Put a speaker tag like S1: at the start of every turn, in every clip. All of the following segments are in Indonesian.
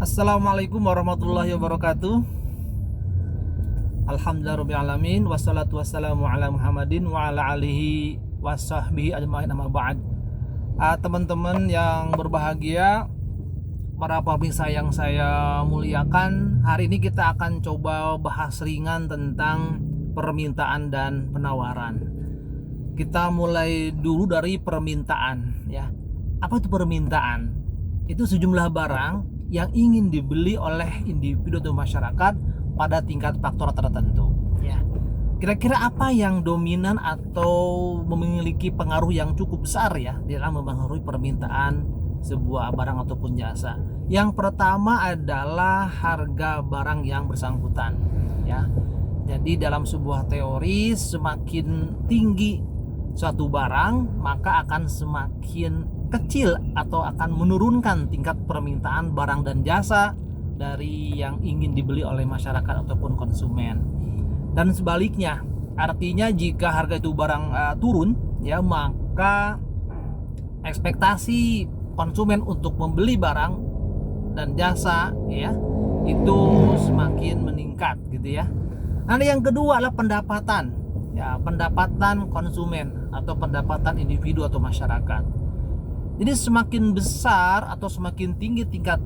S1: Assalamualaikum warahmatullahi wabarakatuh. Alhamdulillahirrahmanirrahim. Wassalatu wassalamu ala Muhammadin wa ala alihi wasahbihi ajma'in amma ba'd. Teman-teman yang berbahagia, para pemirsa yang saya muliakan, hari ini kita akan coba bahas ringan tentang permintaan dan penawaran. Kita mulai dulu dari permintaan, ya. Apa itu permintaan? Itu sejumlah barang yang ingin dibeli oleh individu atau masyarakat pada tingkat faktor tertentu, ya. Kira-kira apa yang dominan atau memiliki pengaruh yang cukup besar ya dalam mempengaruhi permintaan sebuah barang ataupun jasa? Yang pertama adalah harga barang yang bersangkutan, ya. Jadi dalam sebuah teori, semakin tinggi suatu barang maka akan semakin kecil atau akan menurunkan tingkat permintaan barang dan jasa dari yang ingin dibeli oleh masyarakat ataupun konsumen. Dan sebaliknya, artinya jika harga itu barang turun, ya, maka ekspektasi konsumen untuk membeli barang dan jasa, ya, itu semakin meningkat, gitu ya. Nah, yang kedua adalah pendapatan, ya, pendapatan konsumen atau pendapatan individu atau masyarakat. Jadi semakin besar atau semakin tinggi tingkat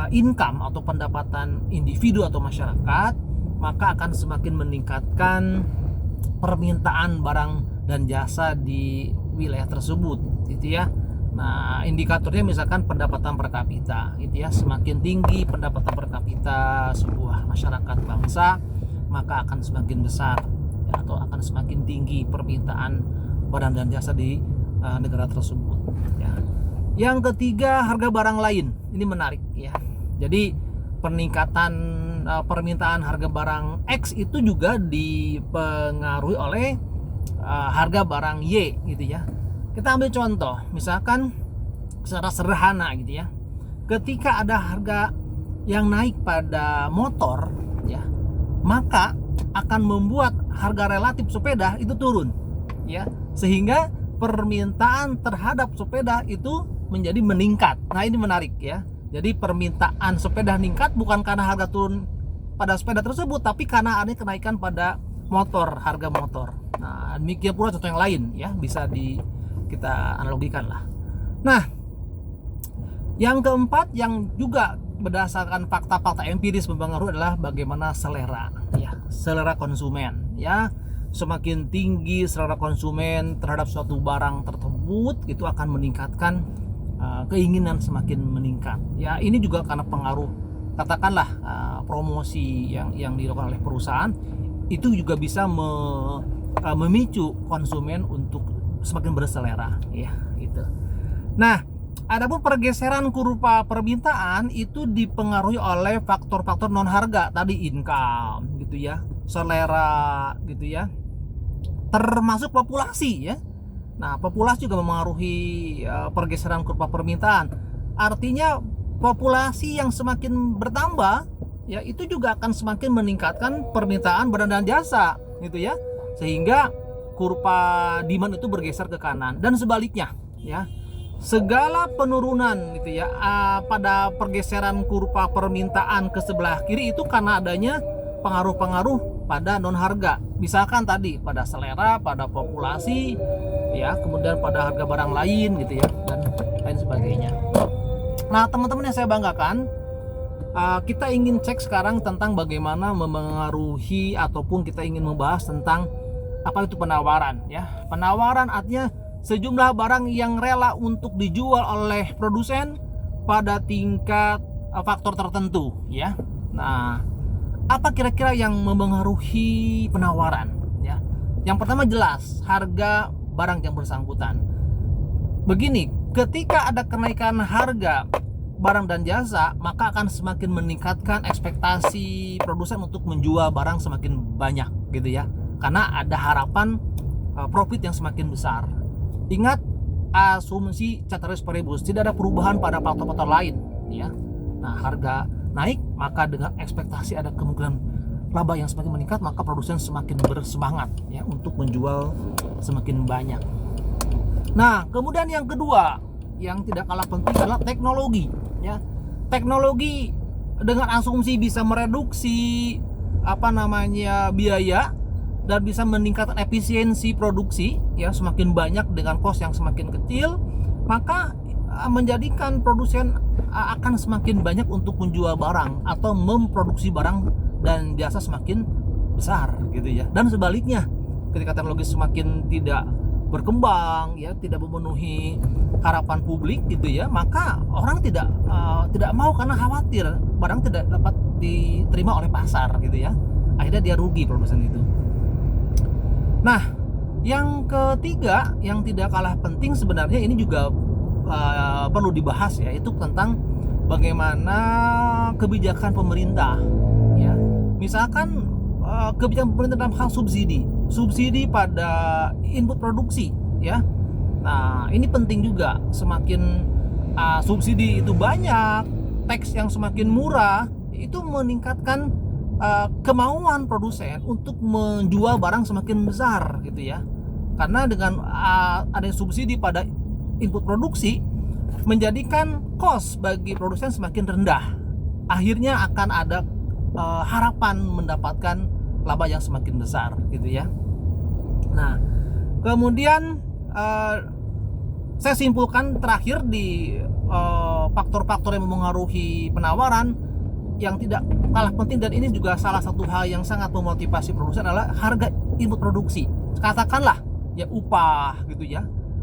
S1: income atau pendapatan individu atau masyarakat, maka akan semakin meningkatkan permintaan barang dan jasa di wilayah tersebut, gitu ya. Nah, indikatornya misalkan pendapatan per kapita, gitu ya. Semakin tinggi pendapatan per kapita sebuah masyarakat bangsa, maka akan semakin besar, ya, atau akan semakin tinggi permintaan barang dan jasa di negara tersebut, ya. Yang ketiga, harga barang lain. Ini menarik, ya. Jadi peningkatan permintaan harga barang X itu juga dipengaruhi oleh harga barang Y, gitu ya. Kita ambil contoh, misalkan secara sederhana, gitu ya. Ketika ada harga yang naik pada motor, ya, maka akan membuat harga relatif sepeda itu turun, ya. Sehingga permintaan terhadap sepeda itu menjadi meningkat. Nah, ini menarik, ya. Jadi permintaan sepeda meningkat bukan karena harga turun pada sepeda tersebut, tapi karena ada kenaikan pada motor, harga motor. Nah, demikian pula contoh yang lain, ya, bisa kita analogikan lah. Nah, yang keempat yang juga berdasarkan fakta-fakta empiris mempengaruhi adalah bagaimana selera, ya, selera konsumen, ya. Semakin tinggi selera konsumen terhadap suatu barang tersebut, itu akan meningkatkan keinginan semakin meningkat, ya. Ini juga karena pengaruh, katakanlah promosi yang dilakukan oleh perusahaan, itu juga bisa memicu konsumen untuk semakin berselera, ya, gitu. Nah, adapun pergeseran kurva permintaan itu dipengaruhi oleh faktor-faktor non harga tadi, income, gitu ya, selera, gitu ya, termasuk populasi, ya. Nah, populasi juga memengaruhi pergeseran kurva permintaan. Artinya populasi yang semakin bertambah, ya, itu juga akan semakin meningkatkan permintaan barang dan jasa, gitu ya. Sehingga kurva demand itu bergeser ke kanan dan sebaliknya, ya. Segala penurunan, gitu ya, pada pergeseran kurva permintaan ke sebelah kiri itu karena adanya pengaruh-pengaruh pada non harga. Misalkan tadi pada selera, pada populasi, ya, kemudian pada harga barang lain, gitu ya, dan lain sebagainya. Nah, teman-teman yang saya banggakan, kita ingin cek sekarang tentang bagaimana memengaruhi ataupun kita ingin membahas tentang apa itu penawaran, ya. Penawaran artinya sejumlah barang yang rela untuk dijual oleh produsen pada tingkat faktor tertentu, ya. Nah, apa kira-kira yang memengaruhi penawaran, ya? Yang pertama jelas harga barang yang bersangkutan. Begini, ketika ada kenaikan harga barang dan jasa, maka akan semakin meningkatkan ekspektasi produsen untuk menjual barang semakin banyak, gitu ya. Karena ada harapan profit yang semakin besar. Ingat asumsi ceteris paribus, tidak ada perubahan pada faktor-faktor lain, ya. Nah, harga naik, maka dengan ekspektasi ada kemungkinan laba yang semakin meningkat, maka produsen semakin bersemangat, ya, untuk menjual semakin banyak. Nah, kemudian yang kedua yang tidak kalah penting adalah teknologi, ya. Teknologi dengan asumsi bisa mereduksi biaya dan bisa meningkatkan efisiensi produksi ya, semakin banyak dengan cost yang semakin kecil, maka menjadikan produsen akan semakin banyak untuk menjual barang atau memproduksi barang dan jasa semakin besar gitu ya. Dan sebaliknya, ketika teknologi semakin tidak berkembang ya, tidak memenuhi harapan publik gitu ya, maka orang tidak mau karena khawatir barang tidak dapat diterima oleh pasar gitu ya. Akhirnya dia rugi produsen itu. Nah, yang ketiga yang tidak kalah penting sebenarnya, ini juga perlu dibahas ya, itu tentang bagaimana kebijakan pemerintah ya. Misalkan kebijakan pemerintah dalam hal subsidi pada input produksi ya. Nah, ini penting juga. Semakin subsidi itu banyak, teks yang semakin murah, itu meningkatkan kemauan produsen untuk menjual barang semakin besar gitu ya. Karena dengan adanya subsidi pada input produksi, menjadikan cost bagi produsen semakin rendah. Akhirnya akan ada harapan mendapatkan laba yang semakin besar gitu ya. Nah, kemudian saya simpulkan terakhir di faktor-faktor yang memengaruhi penawaran yang tidak kalah penting, dan ini juga salah satu hal yang sangat memotivasi produsen, adalah harga input produksi. Katakanlah ya upah gitu ya.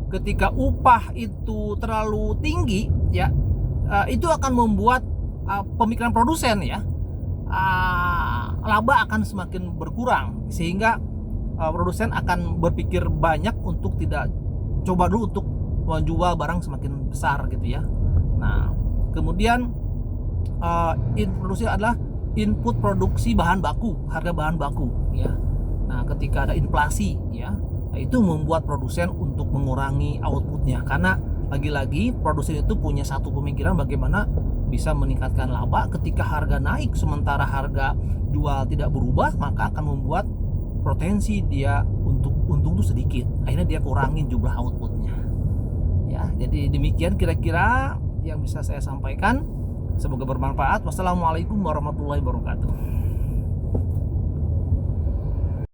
S1: Ketika upah itu terlalu tinggi ya, itu akan membuat pemikiran produsen ya, laba akan semakin berkurang, sehingga produsen akan berpikir banyak untuk tidak coba dulu untuk menjual barang semakin besar gitu ya. Nah, kemudian input produksi adalah input produksi bahan baku, harga bahan baku ya. Nah, ketika ada inflasi ya, itu membuat produsen untuk mengurangi outputnya, karena lagi-lagi produsen itu punya satu pemikiran bagaimana bisa meningkatkan laba. Ketika harga naik sementara harga jual tidak berubah, maka akan membuat potensi dia untuk untung itu sedikit, akhirnya dia kurangin jumlah outputnya ya. Jadi demikian kira-kira yang bisa saya sampaikan, semoga bermanfaat. Wassalamualaikum warahmatullahi wabarakatuh.